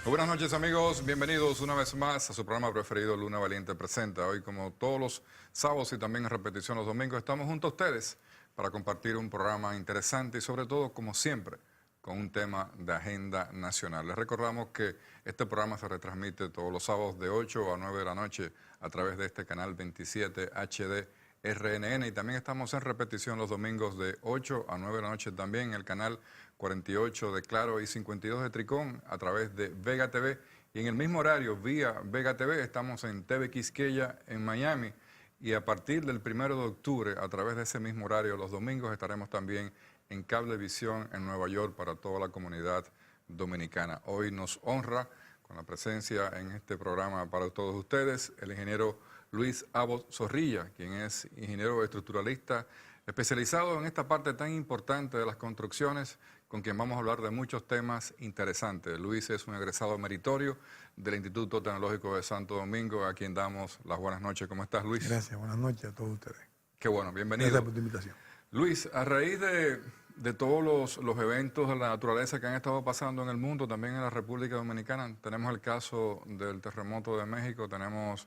Muy buenas noches, amigos, bienvenidos una vez más a su programa preferido, Luna Valiente Presenta. Hoy, como todos los sábados y también en repetición los domingos, estamos junto a ustedes para compartir un programa interesante y sobre todo, como siempre, con un tema de agenda nacional. Les recordamos que este programa se retransmite todos los sábados de 8 a 9 de la noche a través de este canal 27 HD RNN, y también estamos en repetición los domingos de 8 a 9 de la noche también en el canal 48 de Claro y 52 de Tricón a través de Vega TV, y en el mismo horario vía Vega TV estamos en TV Quisqueya en Miami, y a partir del 1 de octubre a través de ese mismo horario los domingos estaremos también en Cablevisión en Nueva York para toda la comunidad dominicana. Hoy nos honra con la presencia en este programa para todos ustedes el ingeniero Luis Abbott Zorrilla, quien es ingeniero estructuralista especializado en esta parte tan importante de las construcciones, con quien vamos a hablar de muchos temas interesantes. Luis es un egresado meritorio del Instituto Tecnológico de Santo Domingo, a quien damos las buenas noches. ¿Cómo estás, Luis? Gracias, buenas noches a todos ustedes. Qué bueno, bienvenido. Gracias por tu invitación. Luis, a raíz de todos los eventos de la naturaleza que han estado pasando en el mundo, también en la República Dominicana, tenemos el caso del terremoto de México, tenemos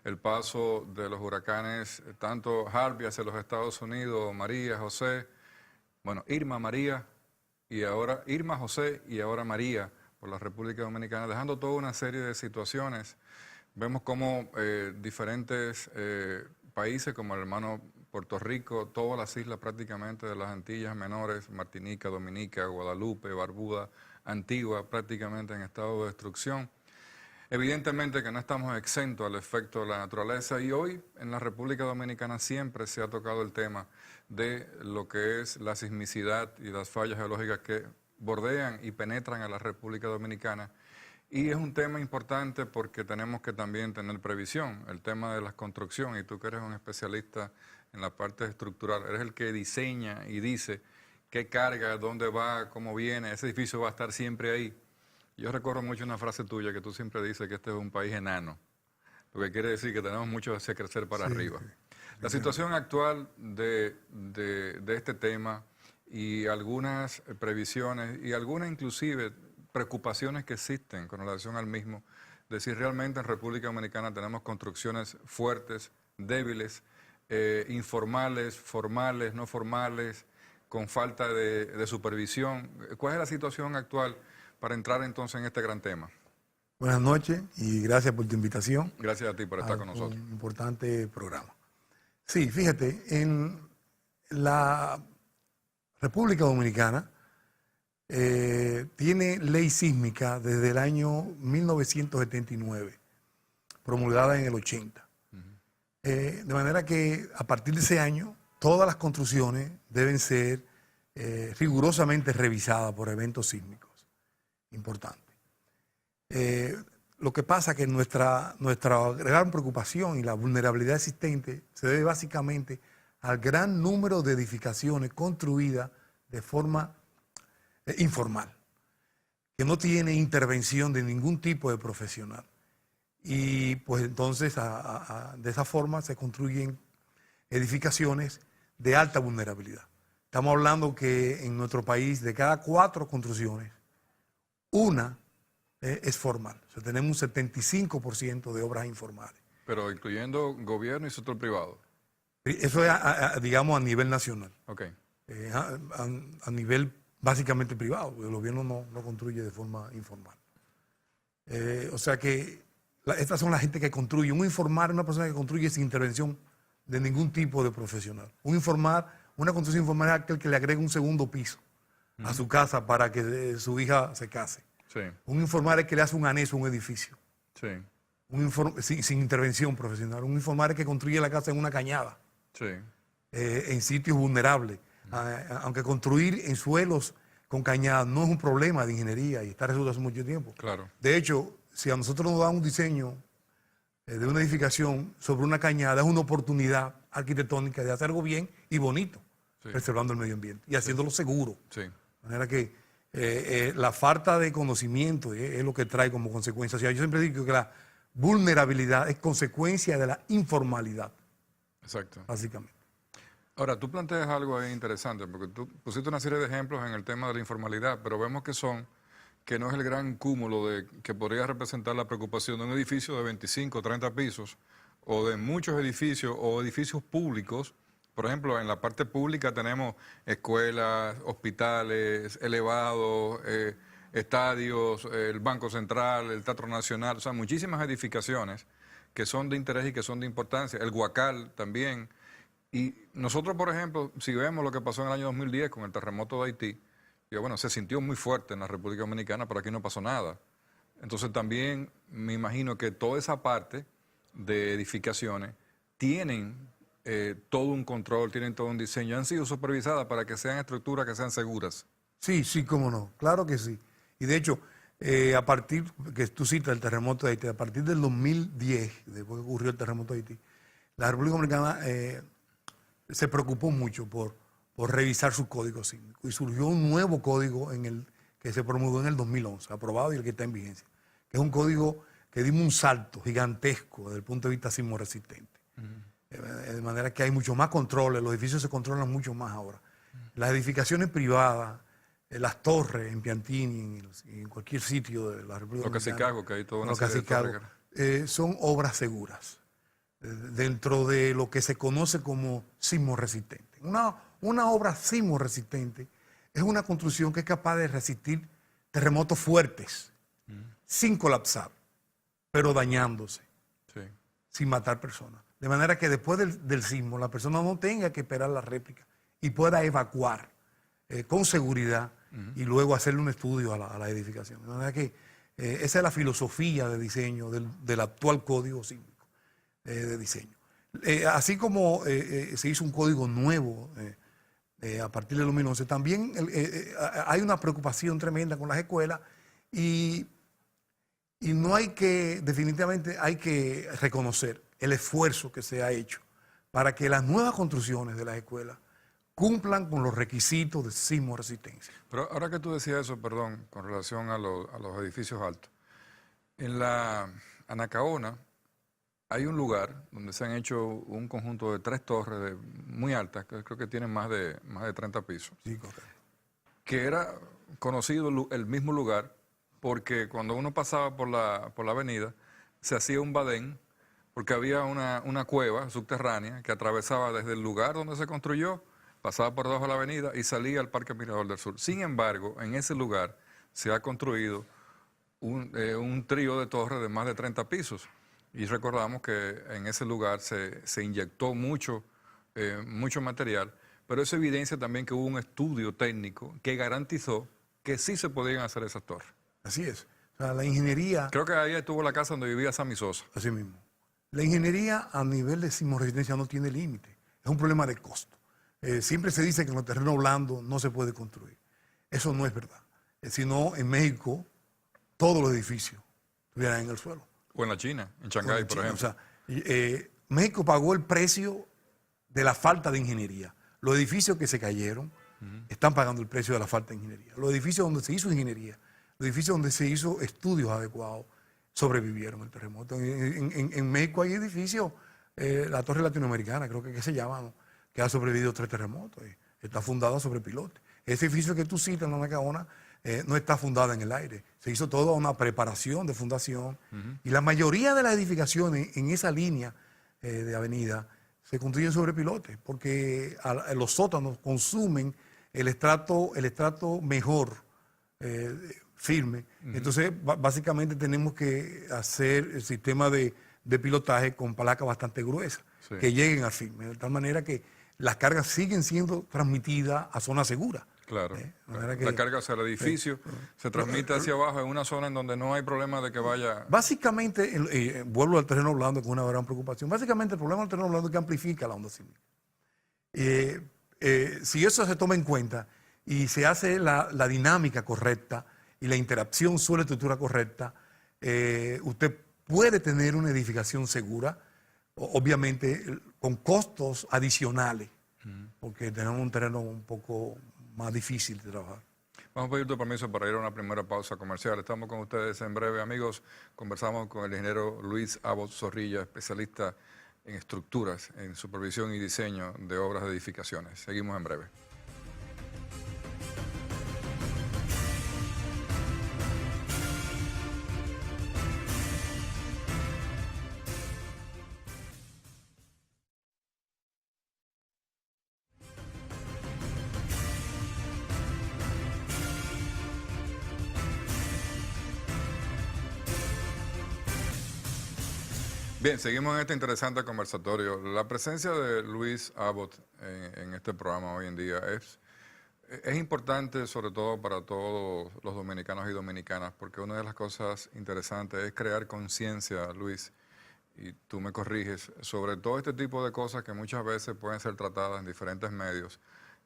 el paso de los huracanes, tanto Harvey hacia los Estados Unidos, María, José, bueno, Irma, María, y ahora Irma, José y ahora María por la República Dominicana, dejando toda una serie de situaciones. Vemos cómo diferentes países como el hermano Puerto Rico, todas las islas prácticamente de las Antillas Menores, Martinica, Dominica, Guadalupe, Barbuda, Antigua, prácticamente en estado de destrucción. Evidentemente que no estamos exentos al efecto de la naturaleza, y hoy en la República Dominicana siempre se ha tocado el tema de lo que es la sismicidad y las fallas geológicas que bordean y penetran a la República Dominicana. Y es un tema importante porque tenemos que también tener previsión, el tema de la construcción, y tú que eres un especialista en la parte estructural, eres el que diseña y dice qué carga, dónde va, cómo viene, ese edificio va a estar siempre ahí. Yo recuerdo mucho una frase tuya que tú siempre dices que este es un país enano, lo que quiere decir que tenemos mucho hacia crecer para arriba. Sí. La situación actual de este tema y algunas previsiones y algunas inclusive preocupaciones que existen con relación al mismo, de si realmente en República Dominicana tenemos construcciones fuertes, débiles, informales, formales, no formales, con falta de supervisión. ¿Cuál es la situación actual para entrar entonces en este gran tema? Buenas noches y gracias por tu invitación. Gracias a ti por estar con nosotros. Un importante programa. Sí, fíjate, en la República Dominicana tiene ley sísmica desde el año 1979, promulgada en el 80. De manera que a partir de ese año todas las construcciones deben ser rigurosamente revisadas por eventos sísmicos. Importante. Lo que pasa es que nuestra gran preocupación y la vulnerabilidad existente se debe básicamente al gran número de edificaciones construidas de forma informal, que no tiene intervención de ningún tipo de profesional. Y pues entonces de esa forma se construyen edificaciones de alta vulnerabilidad. Estamos hablando que en nuestro país de cada 4 construcciones, una es formal. O sea, tenemos un 75% de obras informales. Pero incluyendo gobierno y sector privado. Eso es, digamos, a nivel nacional. Ok. A nivel básicamente privado, porque el gobierno no construye de forma informal. O sea que estas son la gente que construye. Un informal es una persona que construye sin intervención de ningún tipo de profesional. Una construcción informal es aquel que le agrega un segundo piso a su casa para que su hija se case. Sí. Un informal es que le hace un anexo a un edificio. Sí. Sin intervención profesional. Un informal es que construye la casa en una cañada. Sí. En sitios vulnerables. Aunque construir en suelos con cañada no es un problema de ingeniería y está resuelto hace mucho tiempo. Claro. De hecho, si a nosotros nos dan un diseño de una edificación sobre una cañada, es una oportunidad arquitectónica de hacer algo bien y bonito, sí, preservando el medio ambiente y haciéndolo seguro. Sí. De manera que la falta de conocimiento es lo que trae como consecuencia. O sea, yo siempre digo que la vulnerabilidad es consecuencia de la informalidad. Exacto. Básicamente. Ahora, tú planteas algo ahí interesante, porque tú pusiste una serie de ejemplos en el tema de la informalidad, pero vemos que son que no es el gran cúmulo que podría representar la preocupación de un edificio de 25 o 30 pisos, o de muchos edificios o edificios públicos. Por ejemplo, en la parte pública tenemos escuelas, hospitales, elevados, estadios, el Banco Central, el Teatro Nacional, o sea, muchísimas edificaciones que son de interés y que son de importancia. El Guacal también. Y nosotros, por ejemplo, si vemos lo que pasó en el año 2010 con el terremoto de Haití, y bueno, se sintió muy fuerte en la República Dominicana, pero aquí no pasó nada. Entonces también me imagino que toda esa parte de edificaciones tienen todo un control, tienen todo un diseño, han sido supervisadas para que sean estructuras que sean seguras. Sí, sí, cómo no, claro que sí. Y de hecho, a partir, que tú citas el terremoto de Haití, a partir del 2010, después que ocurrió el terremoto de Haití, la República Dominicana se preocupó mucho por revisar su código sísmico. Y surgió un nuevo código que se promulgó en el 2011, aprobado y el que está en vigencia, que es un código que dimos un salto gigantesco desde el punto de vista sismo resistente. De manera que hay mucho más controles, los edificios se controlan mucho más ahora. Las edificaciones privadas, las torres en Piantini, en cualquier sitio de la República Dominicana, Chicago, que hay toda una serie de torres. son obras seguras dentro de lo que se conoce como sismo resistente. Una obra sismo resistente es una construcción que es capaz de resistir terremotos fuertes, sin colapsar, pero dañándose, sin matar personas. De manera que después del sismo la persona no tenga que esperar la réplica y pueda evacuar con seguridad y luego hacerle un estudio a la edificación. De manera que esa es la filosofía de diseño del actual código sísmico de diseño. Así como se hizo un código nuevo a partir del 2011, también hay una preocupación tremenda con las escuelas y no hay que, definitivamente hay que reconocer el esfuerzo que se ha hecho para que las nuevas construcciones de las escuelas cumplan con los requisitos de sismo resistencia. Pero ahora que tú decías eso, perdón, con relación a los edificios altos, en la Anacaona hay un lugar donde se han hecho un conjunto de 3 torres muy altas, que creo que tienen más de 30 pisos, Sí, correcto. que era conocido el mismo lugar porque cuando uno pasaba por la avenida se hacía un badén porque había una cueva subterránea que atravesaba desde el lugar donde se construyó, pasaba por debajo de la avenida y salía al Parque Mirador del Sur. Sin embargo, en ese lugar se ha construido un trío de torres de más de 30 pisos. Y recordamos que en ese lugar se inyectó mucho material, pero eso evidencia también que hubo un estudio técnico que garantizó que sí se podían hacer esas torres. Así es. O sea, la ingeniería... Creo que ahí estuvo la casa donde vivía Sammy Sosa. Así mismo. La ingeniería a nivel de sismo resistencia no tiene límite. Es un problema de costo. Siempre se dice que en los terrenos blandos no se puede construir. Eso no es verdad. Sino en México, todos los edificios estuvieran en el suelo. O en la China, en Shanghái, por ejemplo. O sea, México pagó el precio de la falta de ingeniería. Los edificios que se cayeron están pagando el precio de la falta de ingeniería. Los edificios donde se hizo ingeniería, los edificios donde se hizo estudios adecuados, sobrevivieron el terremoto. En México hay edificios, la Torre Latinoamericana, creo que se llama, ¿no?, que ha sobrevivido 3 terremotos. Está fundada sobre pilotes. Ese edificio que tú citas en la Anacaona no está fundada en el aire. Se hizo toda una preparación de fundación. Y la mayoría de las edificaciones en esa línea de avenida se construyen sobre pilotes, porque los sótanos consumen el estrato mejor, firme. Entonces, básicamente tenemos que hacer el sistema de pilotaje con placas bastante gruesas, que lleguen al firme, de tal manera que las cargas siguen siendo transmitidas a zonas seguras. Claro. La carga hacia el edificio se transmite hacia abajo en una zona en donde no hay problema de que vaya... Básicamente, vuelvo al terreno blando con una gran preocupación, básicamente el problema del terreno blando es que amplifica la onda sísmica. Si eso se toma en cuenta y se hace la dinámica correcta y la interacción sobre la estructura correcta, usted puede tener una edificación segura, obviamente con costos adicionales, porque tenemos un terreno un poco más difícil de trabajar. Vamos a pedir tu permiso para ir a una primera pausa comercial. Estamos con ustedes en breve, amigos. Conversamos con el ingeniero Luis Abbott Zorrilla, especialista en estructuras, en supervisión y diseño de obras de edificaciones. Seguimos en breve. Bien, seguimos en este interesante conversatorio. La presencia de Luis Abbott en este programa hoy en día es importante, sobre todo para todos los dominicanos y dominicanas, porque una de las cosas interesantes es crear conciencia, Luis, y tú me corriges, sobre todo este tipo de cosas que muchas veces pueden ser tratadas en diferentes medios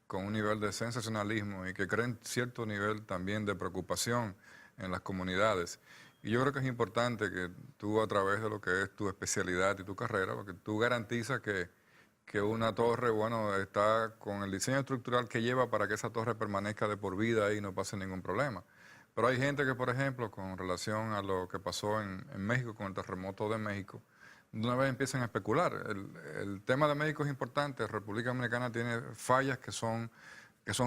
con un nivel de sensacionalismo y que creen cierto nivel también de preocupación en las comunidades. Y yo creo que es importante que tú, a través de lo que es tu especialidad y tu carrera, porque tú garantizas que una torre, bueno, está con el diseño estructural que lleva para que esa torre permanezca de por vida y no pase ningún problema. Pero hay gente que, por ejemplo, con relación a lo que pasó en México con el terremoto de México, de una vez empiezan a especular. El tema de México es importante. República Dominicana tiene fallas que son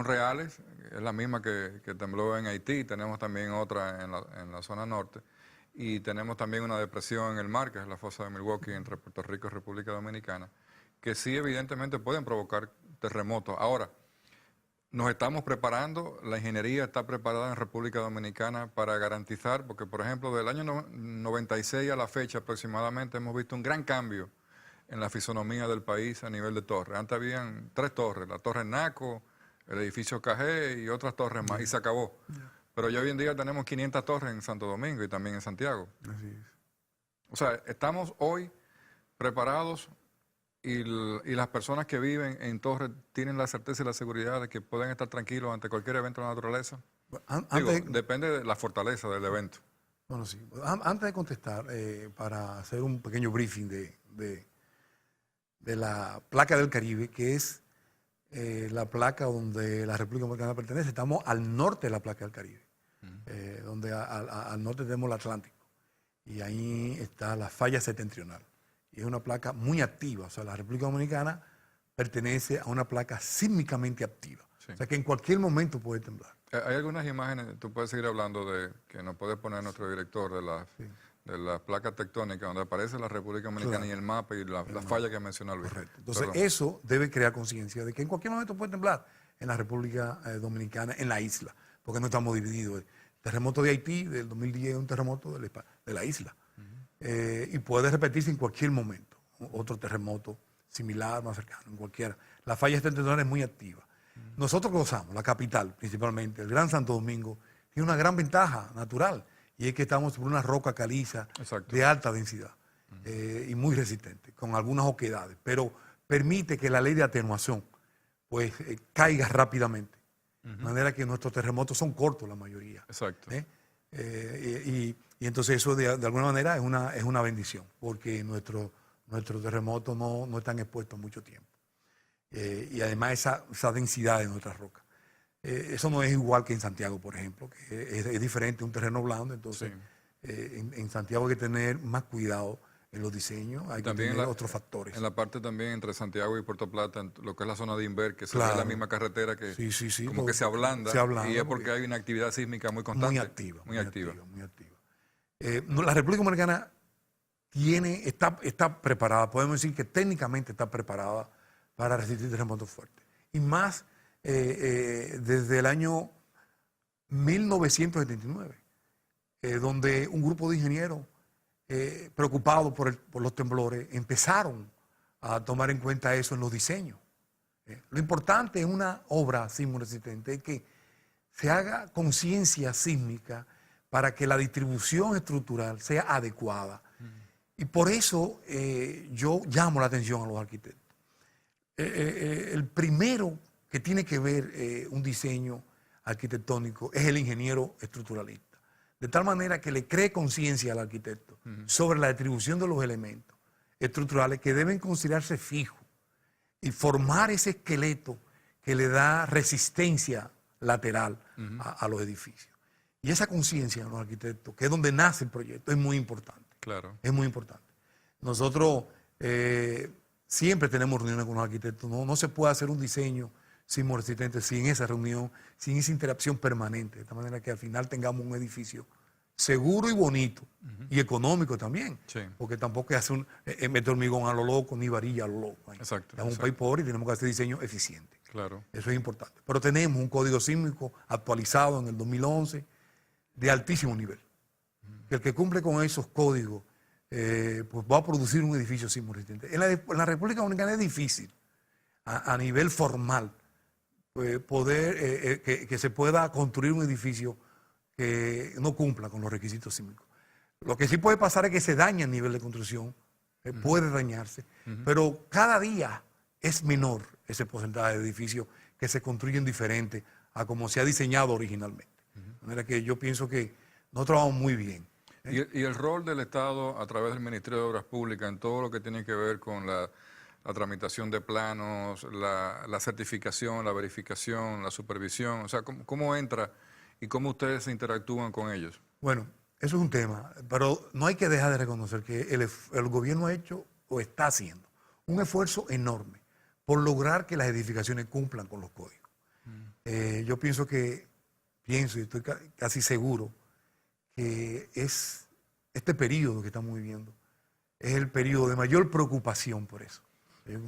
reales, es la misma que tembló en Haití, tenemos también otra en la zona norte, y tenemos también una depresión en el mar, que es la fosa de Milwaukee entre Puerto Rico y República Dominicana, que sí evidentemente pueden provocar terremotos. Ahora, nos estamos preparando, la ingeniería está preparada en República Dominicana para garantizar, porque por ejemplo del año 96 a la fecha aproximadamente hemos visto un gran cambio en la fisonomía del país a nivel de torres. Antes habían 3 torres, la Torre Naco, el edificio Cajé y otras torres más, y se acabó. Pero ya hoy en día tenemos 500 torres en Santo Domingo y también en Santiago. Así es. O sea, estamos hoy preparados y las personas que viven en torres tienen la certeza y la seguridad de que pueden estar tranquilos ante cualquier evento de la naturaleza. Digo, depende de la fortaleza del evento. Bueno, sí. Antes de contestar, para hacer un pequeño briefing de la placa del Caribe, que es la placa donde la República Dominicana pertenece. Estamos al norte de la placa del Caribe, donde al norte tenemos el Atlántico. Y ahí está la falla septentrional. Y es una placa muy activa. O sea, la República Dominicana pertenece a una placa sísmicamente activa. Sí. O sea, que en cualquier momento puede temblar. Hay algunas imágenes, tú puedes seguir hablando de, que nos puede poner nuestro director de las placas tectónicas, donde aparece la República Dominicana y el mapa y la falla que mencionó Luis. Correcto. Entonces, eso debe crear conciencia de que en cualquier momento puede temblar en la República Dominicana, en la isla, porque no estamos divididos. El terremoto de Haití del 2010 es un terremoto de la isla. Y puede repetirse en cualquier momento. Otro terremoto similar, más cercano, en cualquiera. La falla septentrional es muy activa. Nosotros gozamos, la capital principalmente, el Gran Santo Domingo, tiene una gran ventaja natural, y es que estamos sobre una roca caliza de alta densidad y muy resistente, con algunas oquedades, pero permite que la ley de atenuación pues caiga rápidamente. De manera que nuestros terremotos son cortos la mayoría. Exacto. Y entonces eso de alguna manera es una bendición, porque nuestros terremotos no están expuestos mucho tiempo. Y además esa densidad de nuestras rocas. Eso no es igual que en Santiago, por ejemplo, que es diferente, un terreno blando. Entonces, en Santiago hay que tener más cuidado en los diseños, hay que tener otros factores. En la parte también entre Santiago y Puerto Plata, en lo que es la zona de Inver, que es la misma carretera que como que se ablanda, y es porque hay una actividad sísmica muy constante. Muy activa. La República Dominicana está preparada, podemos decir que técnicamente está preparada para resistir terremotos fuertes. Y más desde el año 1979, donde un grupo de ingenieros preocupados por los temblores empezaron a tomar en cuenta eso en los diseños. Lo importante en una obra sismo resistente es que se haga conciencia sísmica para que la distribución estructural sea adecuada. Y por eso yo llamo la atención a los arquitectos. El primero que tiene que ver un diseño arquitectónico es el ingeniero estructuralista. De tal manera que le cree conciencia al arquitecto sobre la distribución de los elementos estructurales que deben considerarse fijos y formar ese esqueleto que le da resistencia lateral a los edificios. Y esa conciencia en los arquitectos, que es donde nace el proyecto, es muy importante. Claro. Es muy importante. Nosotros siempre tenemos reuniones con los arquitectos. No se puede hacer un diseño sismo resistente sin esa reunión, sin esa interacción permanente, de tal manera que al final tengamos un edificio seguro y bonito, y económico también, porque tampoco es meter hormigón a lo loco, ni varilla a lo loco. Exacto. Estamos un país pobre y tenemos que hacer diseño eficiente. Claro. Eso es importante. Pero tenemos un código sísmico actualizado en el 2011 de altísimo nivel. El que cumple con esos códigos pues va a producir un edificio sismo resistente. En la República Dominicana es difícil, a nivel formal, pues, poder que se pueda construir un edificio que no cumpla con los requisitos sísmicos. Lo que sí puede pasar es que se daña a nivel de construcción, puede dañarse, pero cada día es menor ese porcentaje de edificios que se construyen diferente a como se ha diseñado originalmente. De manera que yo pienso que nosotros vamos muy bien. Y el rol del Estado a través del Ministerio de Obras Públicas en todo lo que tiene que ver con la tramitación de planos, la certificación, la verificación, la supervisión, o sea, ¿cómo entra y cómo ustedes interactúan con ellos? Bueno, eso es un tema, pero no hay que dejar de reconocer que el gobierno ha hecho o está haciendo un esfuerzo enorme por lograr que las edificaciones cumplan con los códigos. Yo pienso y estoy casi seguro que este periodo que estamos viviendo es el periodo de mayor preocupación por eso.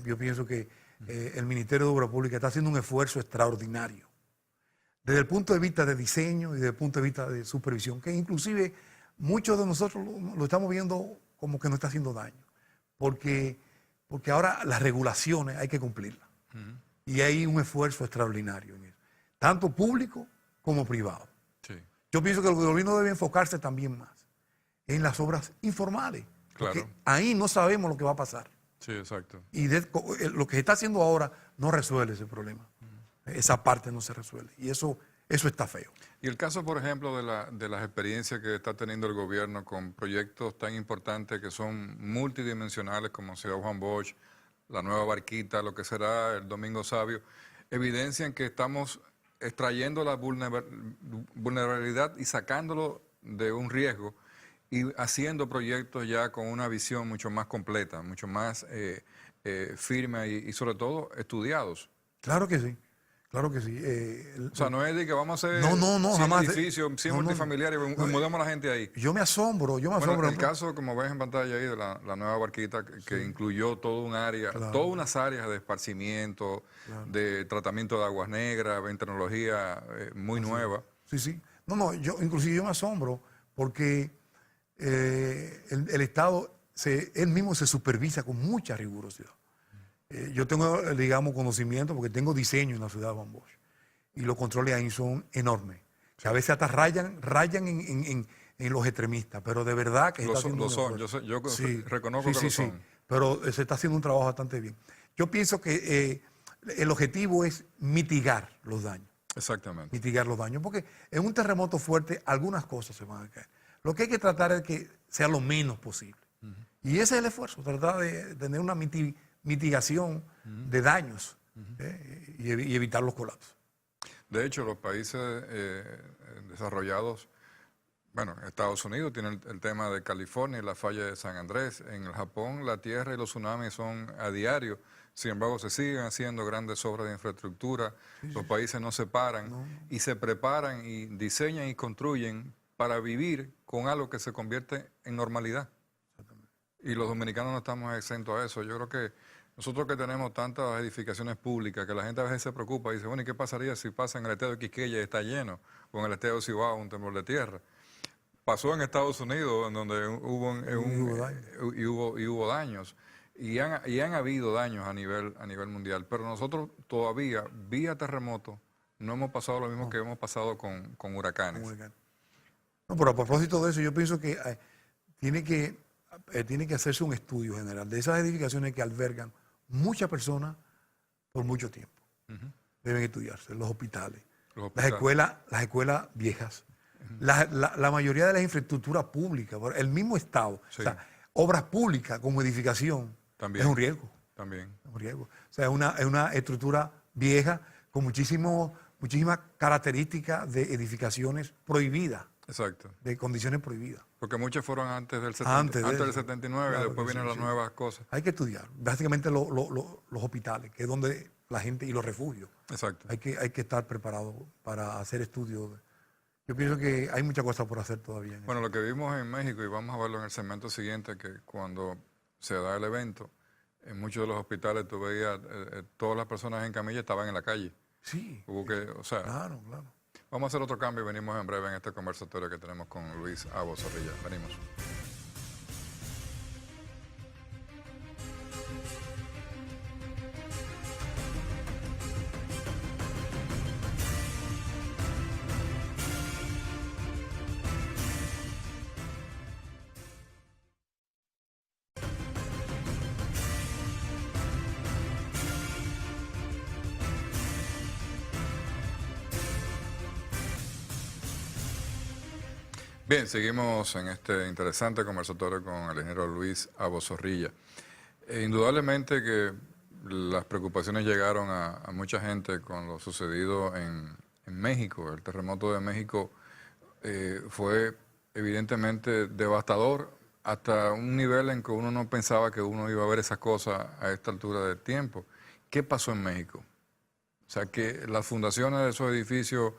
Yo pienso que el Ministerio de Obras Públicas está haciendo un esfuerzo extraordinario desde el punto de vista de diseño y desde el punto de vista de supervisión, que inclusive muchos de nosotros lo estamos viendo como que no está haciendo daño, porque ahora las regulaciones hay que cumplirlas. Y hay un esfuerzo extraordinario en eso, tanto público como privado. Sí. Yo pienso que el gobierno debe enfocarse también más en las obras informales, porque Claro. ahí no sabemos lo que va a pasar. Sí, exacto. Y lo que se está haciendo ahora no resuelve ese problema. Esa parte no se resuelve. Y eso está feo. Y el caso, por ejemplo, de las experiencias que está teniendo el gobierno con proyectos tan importantes que son multidimensionales como Ciudad Juan Bosch, la nueva Barquita, lo que será el Domingo Sabio, evidencian que estamos extrayendo la vulnerabilidad y sacándolo de un riesgo y haciendo proyectos ya con una visión mucho más completa, mucho más firme y sobre todo estudiados. Claro que sí. Claro que sí. O sea, no es de que vamos a hacer No, 100 jamás. edificios, 100 multifamiliares y mudemos a la gente ahí. Yo me asombro. Bueno, el caso, como ves en pantalla ahí, de la nueva Barquita, que incluyó todo un área, todas unas áreas de esparcimiento, de tratamiento de aguas negras, en tecnología muy nueva. Sí. Inclusive yo me asombro porque el Estado, él mismo se supervisa con mucha rigurosidad. Yo tengo, digamos, conocimiento porque tengo diseño en la ciudad de Juan Bosch y los controles ahí son enormes. Que a veces hasta rayan en los extremistas, pero de verdad que Yo reconozco que lo son. Pero se está haciendo un trabajo bastante bien. Yo pienso que el objetivo es mitigar los daños. Exactamente. Mitigar los daños, porque en un terremoto fuerte algunas cosas se van a caer. Lo que hay que tratar es que sea lo menos posible. Y ese es el esfuerzo, tratar de tener una mitigación de daños y evitar los colapsos. De hecho, los países desarrollados, bueno, Estados Unidos tiene el tema de California y la falla de San Andrés. En el Japón, la tierra y los tsunamis son a diario. Sin embargo, se siguen haciendo grandes obras de infraestructura. Los países no se paran y se preparan y diseñan y construyen para vivir con algo que se convierte en normalidad. Y los dominicanos no estamos exentos a eso. Yo creo que nosotros que tenemos tantas edificaciones públicas, que la gente a veces se preocupa y dice, bueno, ¿y qué pasaría si pasa en el estado de Quisqueya y está lleno? O en el estado de Cibao un temblor de tierra. Pasó en Estados Unidos, en donde hubo daños. Y han habido daños a nivel mundial. Pero nosotros todavía, vía terremoto, no hemos pasado lo mismo que hemos pasado con huracanes. No, pero a propósito de eso, yo pienso que tiene que hacerse un estudio general de esas edificaciones que albergan muchas personas por mucho tiempo. Deben estudiarse, los hospitales, las escuelas viejas, la mayoría de las infraestructuras públicas, el mismo Estado, Sí. o sea, obras públicas como edificación, También. es un riesgo. También. Es un riesgo. O sea, es una estructura vieja con muchísimas características de edificaciones prohibidas. Exacto. De condiciones prohibidas. Porque muchos fueron antes del 79, claro, después vienen las nuevas cosas. Hay que estudiar. Básicamente los hospitales, que es donde la gente, y los refugios. Exacto. Hay que estar preparados para hacer estudios. Yo pienso que hay muchas cosas por hacer todavía. Bueno, lo que vimos en México, y vamos a verlo en el segmento siguiente, que cuando se da el evento, en muchos de los hospitales tú veías, todas las personas en camilla estaban en la calle. Sí. Claro. Vamos a hacer otro cambio y venimos en breve en este conversatorio que tenemos con Luis Abo Zorrilla. Venimos. Bien, seguimos en este interesante conversatorio con el ingeniero Luis Abozorrilla. Indudablemente que las preocupaciones llegaron a mucha gente con lo sucedido en México. El terremoto de México fue evidentemente devastador hasta un nivel en que uno no pensaba que uno iba a ver esas cosas a esta altura del tiempo. ¿Qué pasó en México? O sea, que las fundaciones de esos edificios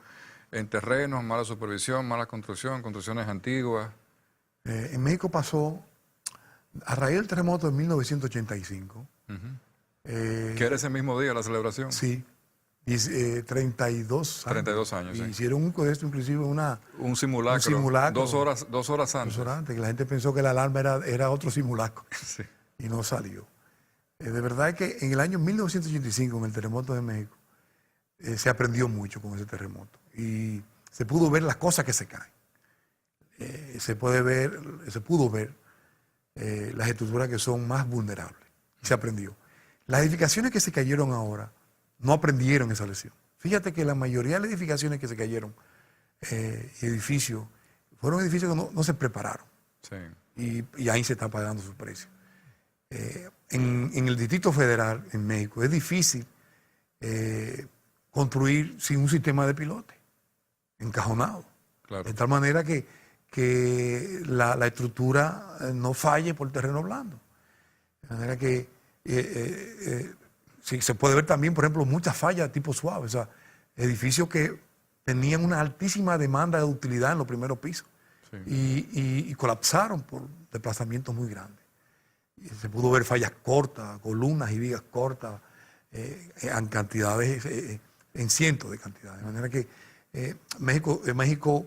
en terrenos, mala supervisión, mala construcción, construcciones antiguas. En México pasó, a raíz del terremoto de 1985, Que era ese mismo día la celebración. sí, 32 años. 32 años, sí. Hicieron un codesto, inclusive Un simulacro. un simulacro. 2 horas antes. Que la gente pensó que la alarma era otro simulacro Sí. y no salió. De verdad es que en el año 1985, en el terremoto de México, se aprendió mucho con ese terremoto y se pudo ver las cosas que se caen. Se pudo ver las estructuras que son más vulnerables. Y se aprendió. Las edificaciones que se cayeron ahora no aprendieron esa lección. Fíjate que la mayoría de las edificaciones que se cayeron, edificios, fueron edificios que no se prepararon. Sí. Y ahí se está pagando su precio. En el Distrito Federal, en México, es difícil construir sin un sistema de pilote, encajonado. Claro. De tal manera que la estructura no falle por terreno blando. De manera que sí, se puede ver también, por ejemplo, muchas fallas tipo suave, o sea, edificios que tenían una altísima demanda de utilidad en los primeros pisos, sí, y colapsaron por desplazamientos muy grandes. Y se pudo ver fallas cortas, columnas y vigas cortas, en cantidades, en cientos de cantidades. De manera que México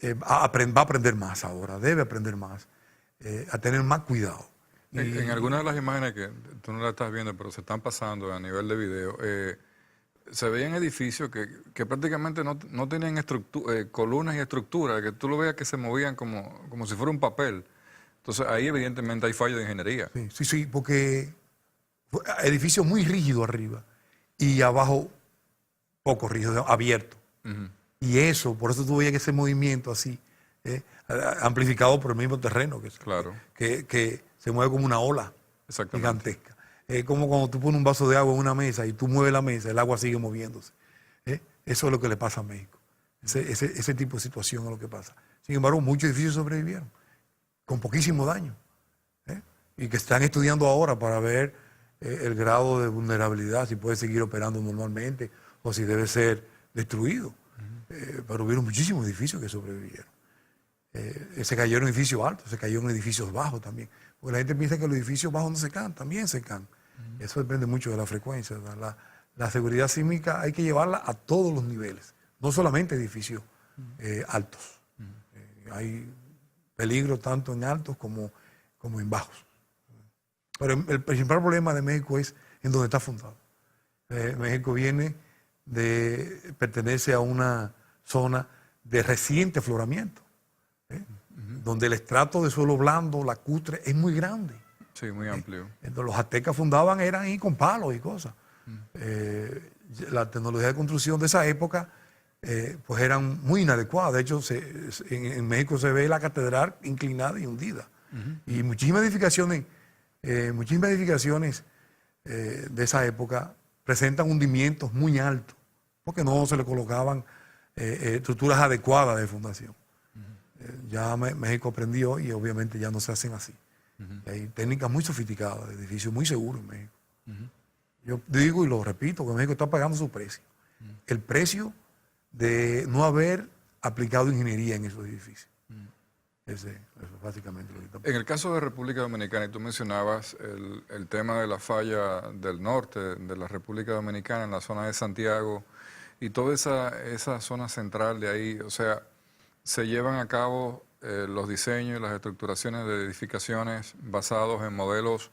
va a aprender más ahora, debe aprender más, a tener más cuidado. En algunas de las imágenes que tú no las estás viendo, pero se están pasando a nivel de video, se veían edificios que prácticamente no tenían columnas y estructuras, que tú lo veías que se movían como si fuera un papel. Entonces ahí evidentemente hay fallo de ingeniería. Sí, porque edificios muy rígidos arriba y abajo poco rígido, abierto. Y eso, por eso tú veías que ese movimiento así, amplificado por el mismo terreno, Claro. que se mueve como una ola gigantesca. Es como cuando tú pones un vaso de agua en una mesa y tú mueves la mesa, el agua sigue moviéndose. Eso es lo que le pasa a México. Ese tipo de situación es lo que pasa. Sin embargo, muchos edificios sobrevivieron con poquísimo daño, y que están estudiando ahora para ver el grado de vulnerabilidad, si puede seguir operando normalmente o si debe ser destruido. Pero hubieron muchísimos edificios que sobrevivieron. Se cayeron edificios altos, se cayeron edificios bajos también. Porque la gente piensa que los edificios bajos no se caen, también se caen. Eso depende mucho de la frecuencia. La seguridad sísmica hay que llevarla a todos los niveles, no solamente edificios altos. Hay peligro tanto en altos como en bajos. Pero el principal problema de México es en donde está fundado. México pertenece a una zona de reciente afloramiento, donde el estrato de suelo blando, lacustre, es muy grande. Sí, muy amplio. Los aztecas fundaban eran ahí con palos y cosas. La tecnología de construcción de esa época pues eran muy inadecuadas. De hecho, en México se ve la catedral inclinada y hundida. Y muchísimas edificaciones de esa época presentan hundimientos muy altos, porque no se le colocaban estructuras adecuadas de fundación. Ya México aprendió y obviamente ya no se hacen así. Hay técnicas muy sofisticadas, de edificios muy seguros en México. Yo digo y lo repito, que México está pagando su precio. El precio de no haber aplicado ingeniería en esos edificios. Eso es básicamente lo que está pasando. En el caso de República Dominicana, y tú mencionabas el tema de la falla del norte de la República Dominicana, en la zona de Santiago, y toda esa zona central de ahí, o sea, se llevan a cabo los diseños y las estructuraciones de edificaciones basados en modelos,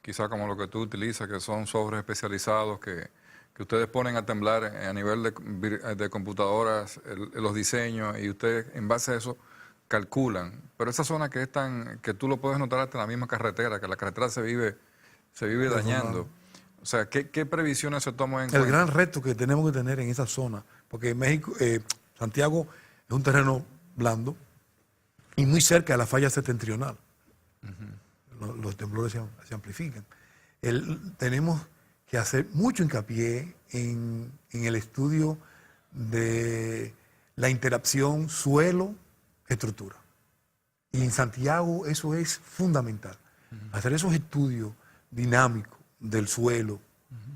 quizá como lo que tú utilizas, que son software especializados que ustedes ponen a temblar a nivel de computadoras los diseños, y ustedes en base a eso calculan. Pero esa zona que tú lo puedes notar hasta en la misma carretera, que la carretera se vive dañando. O sea, ¿qué previsiones se toman en cuenta? El gran reto que tenemos que tener en esa zona, porque México, Santiago es un terreno blando, y muy cerca de la falla septentrional. Los temblores se amplifican. Tenemos que hacer mucho hincapié en el estudio de la interacción suelo-estructura. Y en Santiago eso es fundamental. Hacer esos estudios dinámicos del suelo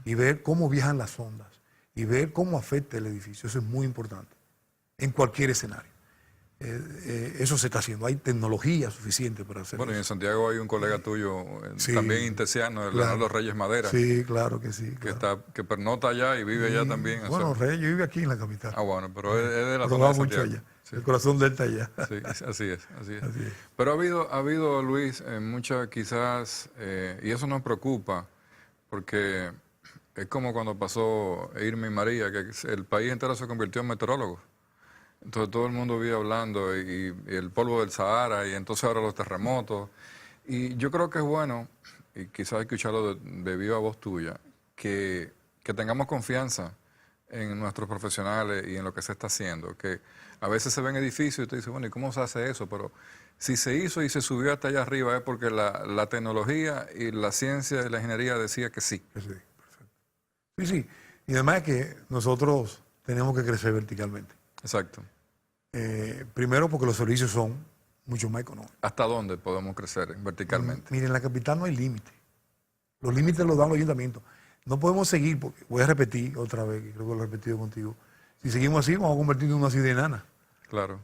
y ver cómo viajan las ondas y ver cómo afecta el edificio. Eso es muy importante en cualquier escenario. Eso se está haciendo. Hay tecnología suficiente para hacerlo. Bueno, y en Santiago hay un colega tuyo, Sí, también intesiano, el Leonardo Reyes Madera, Sí, claro que sí. que, Claro. que pernota allá y vive allá también. Bueno, Reyes, yo vivo aquí en la capital. Bueno, pero es de la Pero zona va de mucho Santiago. allá. Sí. El corazón del está allá. Sí, así es, así es. Así es. Pero ha habido Luis, muchas quizás, y eso nos preocupa, porque es como cuando pasó Irma y María, que el país entero se convirtió en meteorólogos. Entonces todo el mundo vive hablando y el polvo del Sahara y entonces ahora los terremotos. Y yo creo que es bueno, y quizás escucharlo de viva voz tuya, que tengamos confianza en nuestros profesionales y en lo que se está haciendo. Que a veces se ven edificios y te dicen, bueno, ¿y cómo se hace eso? Pero si se hizo y se subió hasta allá arriba es porque la tecnología y la ciencia y la ingeniería decía que sí. Sí, perfecto. Sí, sí. Y además es que nosotros tenemos que crecer verticalmente. Exacto. Primero porque los servicios son mucho más económicos. ¿Hasta dónde podemos crecer verticalmente? Mire, en la capital no hay límite. Los límites los dan los ayuntamientos. No podemos seguir, porque voy a repetir otra vez, que creo que lo he repetido contigo. Si seguimos así, vamos a convertirnos en una ciudad enana. Claro.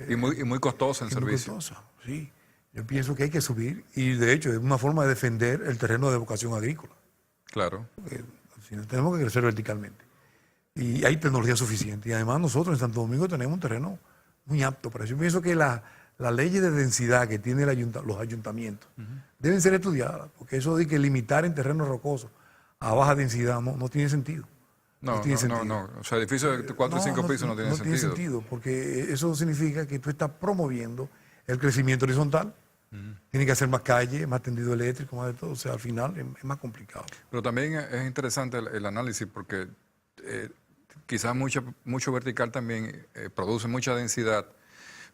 Y muy costoso en Es muy servicio. costosa, sí. Yo pienso que hay que subir y de hecho es una forma de defender el terreno de vocación agrícola. Claro. Si no, tenemos que crecer verticalmente. Y hay tecnología suficiente. Y además nosotros en Santo Domingo tenemos un terreno muy apto para eso. Yo pienso que las leyes de densidad que tienen los ayuntamientos deben ser estudiadas, porque eso de que limitar en terrenos rocosos a baja densidad no tiene sentido. No. O sea, edificios de 4 o 5 pisos no tienen sentido. No tiene sentido, porque eso significa que tú estás promoviendo el crecimiento horizontal. Tiene que hacer más calle, más tendido eléctrico, más de todo. O sea, al final es más complicado. Pero también es interesante el análisis porque quizás mucho vertical también produce mucha densidad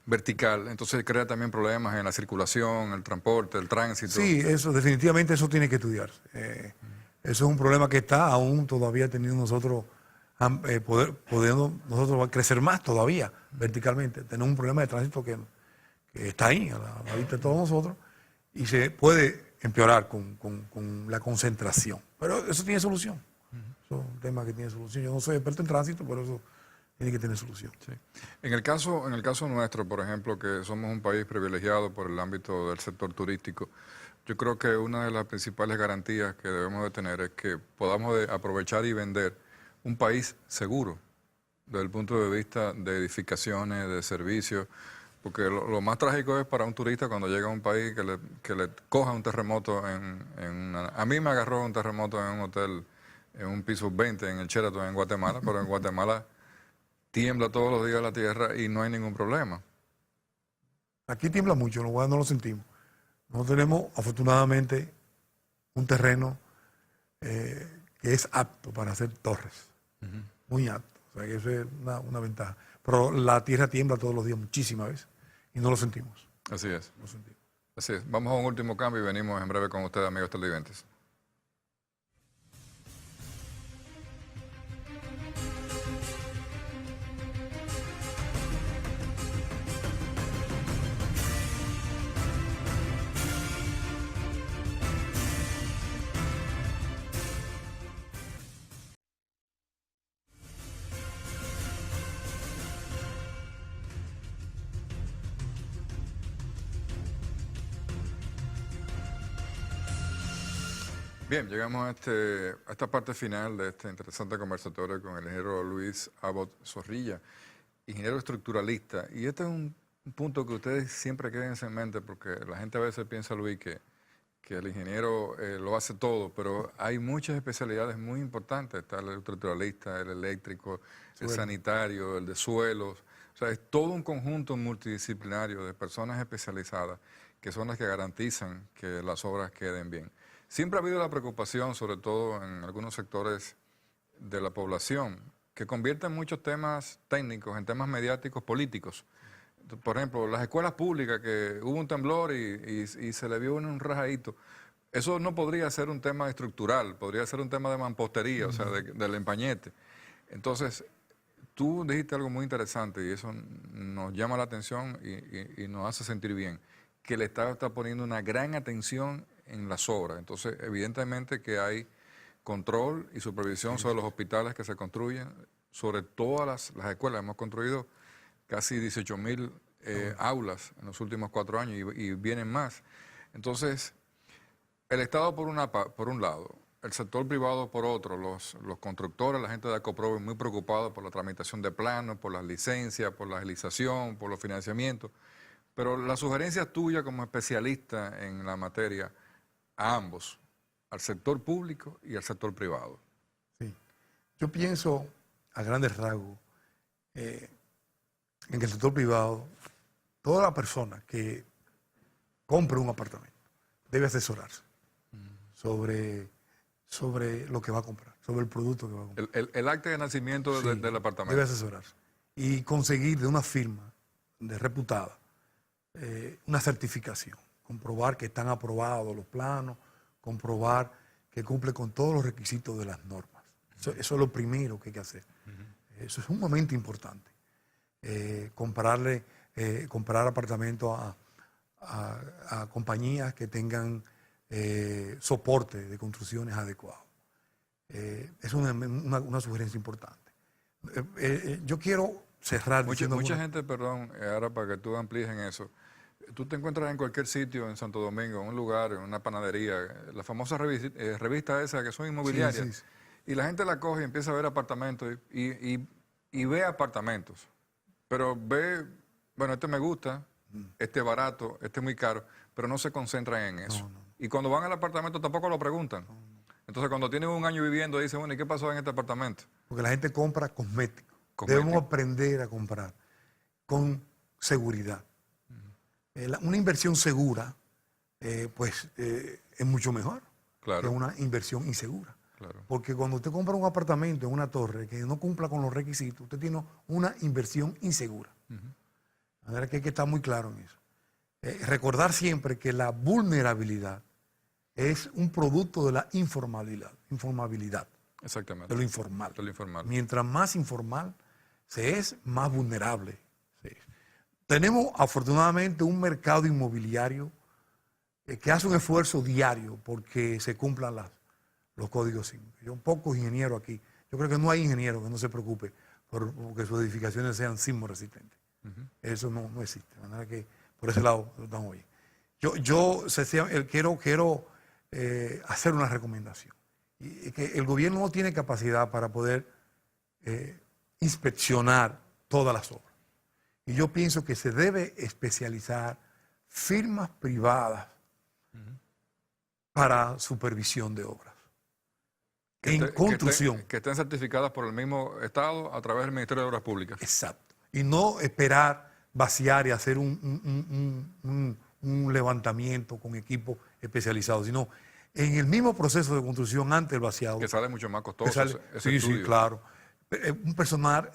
vertical, entonces crea también problemas en la circulación, el transporte, el tránsito. Sí, eso definitivamente eso tiene que estudiarse. Eso es un problema que está aún todavía teniendo nosotros, pudiendo nosotros crecer más todavía verticalmente. Tenemos un problema de tránsito que está ahí, a la vista de todos nosotros, y se puede empeorar con la concentración. Pero eso tiene solución. Eso es un tema que tiene solución. Yo no soy experto en tránsito, pero eso tiene que tener solución. Sí. En el caso nuestro, por ejemplo, que somos un país privilegiado por el ámbito del sector turístico, yo creo que una de las principales garantías que debemos de tener es que podamos aprovechar y vender un país seguro desde el punto de vista de edificaciones, de servicios, porque lo más trágico es para un turista cuando llega a un país que le coja un terremoto a mí me agarró un terremoto en un hotel en un piso 20 en el Sheraton en Guatemala, pero en Guatemala tiembla todos los días la tierra y no hay ningún problema. Aquí tiembla mucho, en los Guadas no lo sentimos. Nosotros tenemos, afortunadamente, un terreno que es apto para hacer torres. Muy apto. O sea, que eso es una ventaja. Pero la tierra tiembla todos los días, muchísimas veces, y no lo sentimos. Así es. No lo sentimos. Así es. Vamos a un último cambio y venimos en breve con ustedes, amigos televidentes. Bien, llegamos a esta parte final de este interesante conversatorio con el ingeniero Luis Abbott Zorrilla, ingeniero estructuralista. Y este es un punto que ustedes siempre quédense en mente, porque la gente a veces piensa, Luis, que el ingeniero lo hace todo, pero hay muchas especialidades muy importantes. Está el estructuralista, el eléctrico, el sanitario, el de suelos. O sea, es todo un conjunto multidisciplinario de personas especializadas que son las que garantizan que las obras queden bien. Siempre ha habido la preocupación, sobre todo en algunos sectores de la población, que convierten muchos temas técnicos en temas mediáticos políticos, por ejemplo, las escuelas públicas, que hubo un temblor y se le vio un rajadito. Eso no podría ser un tema estructural, podría ser un tema de mampostería, o sea, del empañete. Entonces, tú dijiste algo muy interesante y eso nos llama la atención y nos hace sentir bien, que el Estado está poniendo una gran atención en las obras. Entonces, evidentemente que hay control y supervisión sobre los hospitales que se construyen, sobre todas las escuelas. Hemos construido casi 18.000 aulas en los últimos 4 años y vienen más. Entonces, el Estado por un lado, el sector privado por otro, los constructores, la gente de Acoprobe muy preocupados por la tramitación de planos, por las licencias, por la agilización, por los financiamientos. Pero la sugerencia tuya como especialista en la materia, a ambos, al sector público y al sector privado. Sí. Yo pienso, a grandes rasgos, en el sector privado, toda la persona que compre un apartamento debe asesorarse sobre lo que va a comprar, sobre el producto que va a comprar. El acta de nacimiento Sí, del apartamento. debe asesorarse y conseguir de una firma reputada una certificación, comprobar que están aprobados los planos, comprobar que cumple con todos los requisitos de las normas. Eso es lo primero que hay que hacer. Eso es sumamente importante. Comprar apartamentos a compañías que tengan soporte de construcciones adecuado. Es una sugerencia importante. Yo quiero cerrar diciendo... Mucha gente, perdón, ahora para que tú amplíes en eso, tú te encuentras en cualquier sitio en Santo Domingo, en un lugar, en una panadería, la famosa revista esa que son inmobiliarias, Sí. y la gente la coge y empieza a ver apartamentos y ve apartamentos, pero ve, bueno, este me gusta, este es barato, este es muy caro, pero no se concentran en eso. No. Y cuando van al apartamento tampoco lo preguntan. Entonces cuando tienen un año viviendo dicen, bueno, ¿y qué pasó en este apartamento? Porque la gente compra cosméticos. Debemos aprender a comprar con seguridad. Una inversión segura, es mucho mejor que una inversión insegura. Claro. Porque cuando usted compra un apartamento en una torre que no cumpla con los requisitos, usted tiene una inversión insegura. De manera que hay que estar muy claro en eso. Recordar siempre que la vulnerabilidad es un producto de la informabilidad. Exactamente. De lo informal. De lo informal. Mientras más informal se es, más vulnerable se es. Tenemos afortunadamente un mercado inmobiliario que hace un esfuerzo diario porque se cumplan los códigos SIM. Yo pocos ingenieros aquí. Yo creo que no hay ingeniero que no se preocupe porque sus edificaciones sean sismo resistentes. Eso no existe. De manera que por ese lado estamos bien. Yo quiero hacer una recomendación. Y que el gobierno no tiene capacidad para poder inspeccionar todas las obras. Y yo pienso que se debe especializar firmas privadas para supervisión de obras. En construcción. Que estén certificadas por el mismo Estado a través del Ministerio de Obras Públicas. Exacto. Y no esperar vaciar y hacer un levantamiento con equipos especializados, sino en el mismo proceso de construcción antes del vaciado. Que sale mucho más costoso ese sí, estudio. Sí, claro. Un personal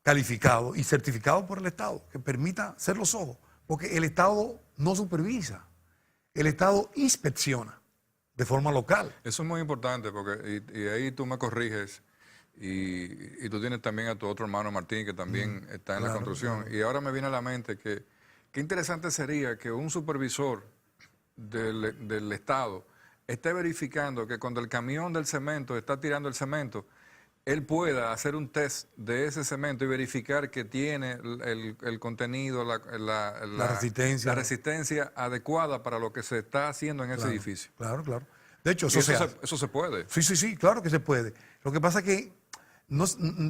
calificado y certificado por el Estado, que permita ser los ojos, porque el Estado no supervisa, el Estado inspecciona de forma local. Eso es muy importante, porque y ahí tú me corriges, y tú tienes también a tu otro hermano Martín, que también está en la construcción. Claro. Y ahora me viene a la mente que qué interesante sería que un supervisor del Estado esté verificando que cuando el camión del cemento está tirando el cemento, él pueda hacer un test de ese cemento y verificar que tiene el contenido, la resistencia adecuada para lo que se está haciendo en ese edificio. Claro. De hecho, eso se puede. Sí, claro que se puede. Lo que pasa es que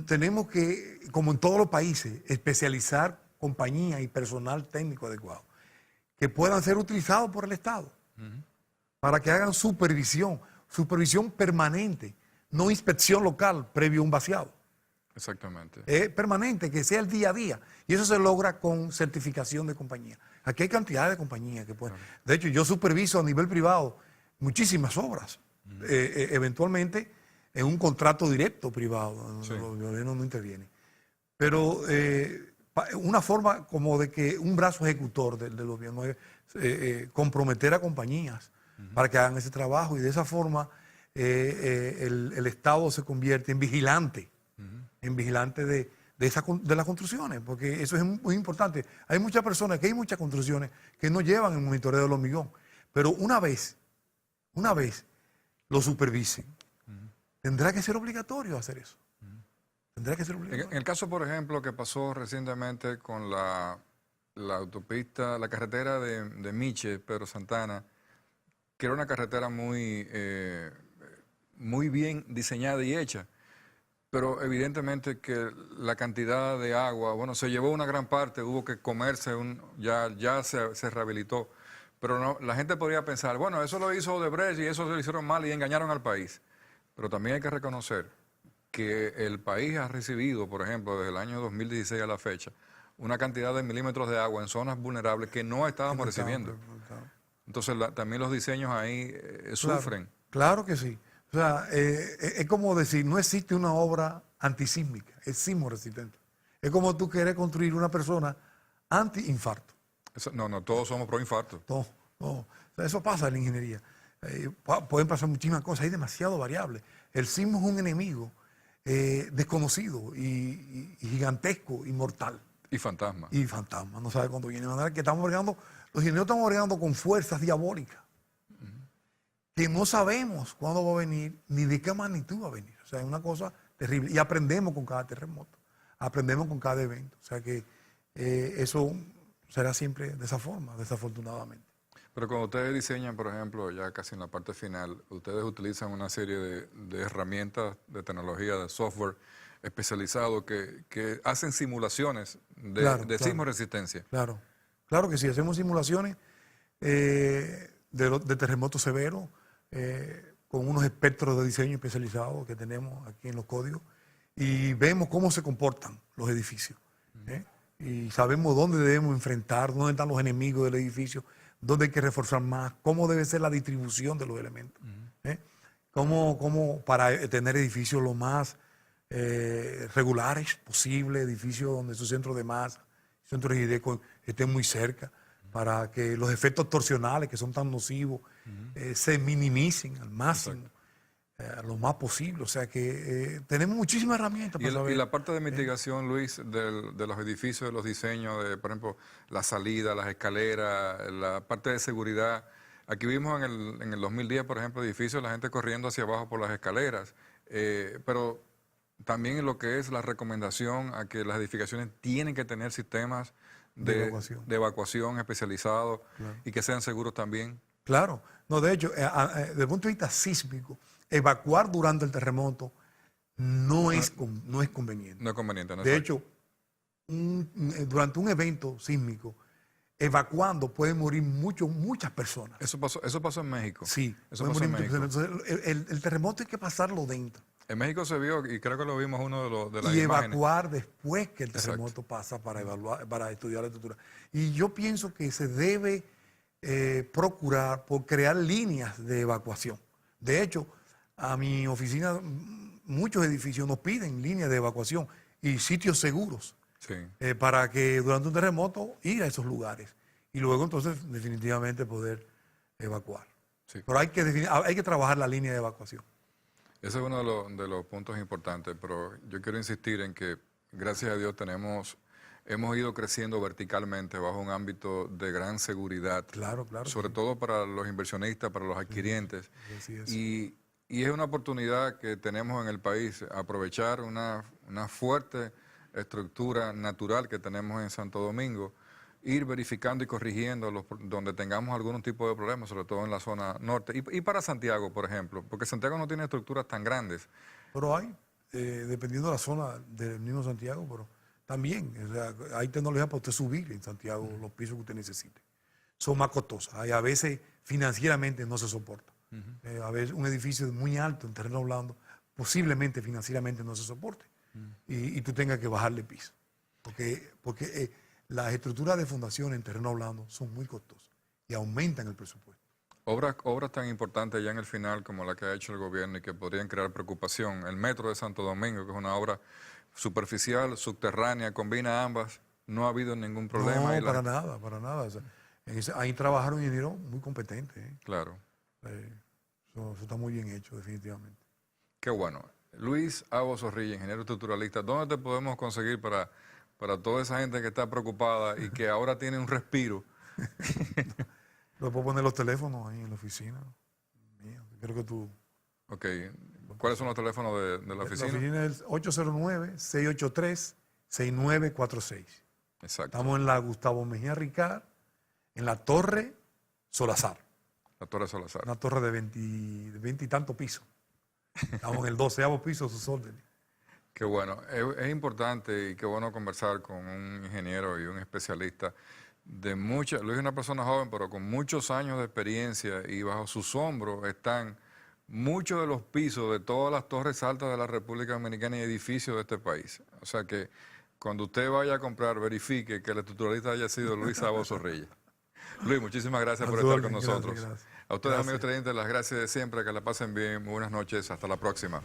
tenemos que, como en todos los países, especializar compañías y personal técnico adecuado que puedan ser utilizados por el Estado para que hagan supervisión permanente. No inspección local previo a un vaciado. Exactamente. Es permanente, que sea el día a día. Y eso se logra con certificación de compañía. Aquí hay cantidad de compañías que pueden. Claro. De hecho, yo superviso a nivel privado muchísimas obras. Eventualmente, en un contrato directo privado. Sí. El gobierno no interviene. Pero una forma como de que un brazo ejecutor del gobierno es comprometer a compañías para que hagan ese trabajo, y de esa forma el Estado se convierte en vigilante, de las construcciones, porque eso es muy importante. Hay muchas personas, que hay muchas construcciones que no llevan el monitoreo del hormigón, pero una vez lo supervisen, tendrá que ser obligatorio hacer eso. Tendrá que ser obligatorio. En el caso, por ejemplo, que pasó recientemente con la autopista, la carretera de Miche, Pedro Santana, que era una carretera muy bien diseñada y hecha, pero evidentemente que la cantidad de agua, bueno, se llevó una gran parte, hubo que comerse, ya se rehabilitó, pero no, la gente podría pensar, bueno, eso lo hizo Odebrecht y eso se lo hicieron mal y engañaron al país. Pero también hay que reconocer que el país ha recibido, por ejemplo, desde el año 2016 a la fecha, una cantidad de milímetros de agua en zonas vulnerables que no estábamos recibiendo. Entonces también los diseños ahí sufren. Claro que sí. O sea, es como decir, no existe una obra antisísmica, es sismo resistente. Es como tú quieres construir una persona anti-infarto. No, todos somos pro infarto. No. O sea, eso pasa en la ingeniería. Pueden pasar muchísimas cosas, hay demasiado variables. El sismo es un enemigo desconocido y gigantesco y mortal. Y fantasma. Y fantasma, no sabe cuándo viene. De manera que los ingenieros estamos bregando con fuerzas diabólicas que no sabemos cuándo va a venir ni de qué magnitud va a venir. O sea, es una cosa terrible. Y aprendemos con cada terremoto, aprendemos con cada evento. O sea que eso será siempre de esa forma, desafortunadamente. Pero cuando ustedes diseñan, por ejemplo, ya casi en la parte final, ustedes utilizan una serie de herramientas de tecnología, de software especializado que hacen simulaciones de sismo resistencia. Claro que sí, hacemos simulaciones de terremotos severos con unos espectros de diseño especializados que tenemos aquí en los códigos, y vemos cómo se comportan los edificios. Y sabemos dónde debemos enfrentar, dónde están los enemigos del edificio, dónde hay que reforzar más, cómo debe ser la distribución de los elementos. Cómo para tener edificios lo más regulares posible, edificios donde sus centros de masa, centros de rigidez estén muy cerca, para que los efectos torsionales que son tan nocivos se minimicen al máximo, lo más posible. O sea que tenemos muchísimas herramientas para saber. Y la parte de mitigación, Luis, de los edificios, de los diseños, de, por ejemplo, la salida, las escaleras, la parte de seguridad. Aquí vimos en el 2010, por ejemplo, edificios, la gente corriendo hacia abajo por las escaleras, pero también en lo que es la recomendación a que las edificaciones tienen que tener sistemas de evacuación especializados, y que sean seguros también. Claro. No, de hecho, desde el punto de vista sísmico, evacuar durante el terremoto no es conveniente. No es conveniente. De hecho, durante un evento sísmico, evacuando pueden morir muchas personas. Eso pasó en México. Sí, eso pasó en México. Entonces, el terremoto hay que pasarlo dentro. En México se vio, y creo que lo vimos uno de las imágenes. Y imágenes. Evacuar después que el terremoto pasa para estudiar la estructura. Y yo pienso que se debe procurar por crear líneas de evacuación. De hecho, a mi oficina muchos edificios nos piden líneas de evacuación y sitios seguros para que durante un terremoto ir a esos lugares y luego entonces definitivamente poder evacuar. Sí. Pero hay que trabajar la línea de evacuación. Ese es uno de los puntos importantes, pero yo quiero insistir en que, gracias a Dios, hemos ido creciendo verticalmente bajo un ámbito de gran seguridad. Claro. Sobre todo para los inversionistas, para los adquirientes. Y es una oportunidad que tenemos en el país, aprovechar una fuerte estructura natural que tenemos en Santo Domingo, ir verificando y corrigiendo donde tengamos algún tipo de problemas, sobre todo en la zona norte. Y para Santiago, por ejemplo, porque Santiago no tiene estructuras tan grandes. Pero hay, dependiendo de la zona del mismo Santiago, pero también, o sea, hay tecnología para usted subir en Santiago los pisos que usted necesite. Son más costosas, y a veces financieramente no se soporta. A veces un edificio muy alto en terreno blando, posiblemente financieramente no se soporte, y tú tengas que bajarle piso, porque las estructuras de fundación en terreno blando son muy costosas y aumentan el presupuesto. Obras tan importantes ya en el final como la que ha hecho el gobierno y que podrían crear preocupación. El Metro de Santo Domingo, que es una obra superficial, subterránea, combina ambas, no ha habido ningún problema. No, y para nada, para nada. O sea, ahí trabajaron ingenieros muy competentes. Claro. Eso está muy bien hecho, definitivamente. Qué bueno. Luis Abo Zorrilla, ingeniero estructuralista, ¿dónde te podemos conseguir para toda esa gente que está preocupada y que ahora tiene un respiro? Lo puedo poner los teléfonos ahí en la oficina. Mía. Creo que tú... Ok. ¿Cuáles son los teléfonos de la oficina? La oficina es 809-683-6946. Exacto. Estamos en la Gustavo Mejía Ricard, en la Torre Solazar. La Torre Salazar. Una torre de 20 y tantos pisos. Estamos en el 12º piso de sus órdenes. Qué bueno. Es importante y qué bueno conversar con un ingeniero y un especialista de Luis es una persona joven, pero con muchos años de experiencia, y bajo sus hombros están muchos de los pisos de todas las torres altas de la República Dominicana y edificios de este país. O sea que cuando usted vaya a comprar, verifique que el estructuralista haya sido Luis Abo Zorrilla. Luis, muchísimas gracias por estar con nosotros. Gracias. A ustedes, amigos televidentes, las gracias de siempre, que la pasen bien. Muy buenas noches, hasta la próxima.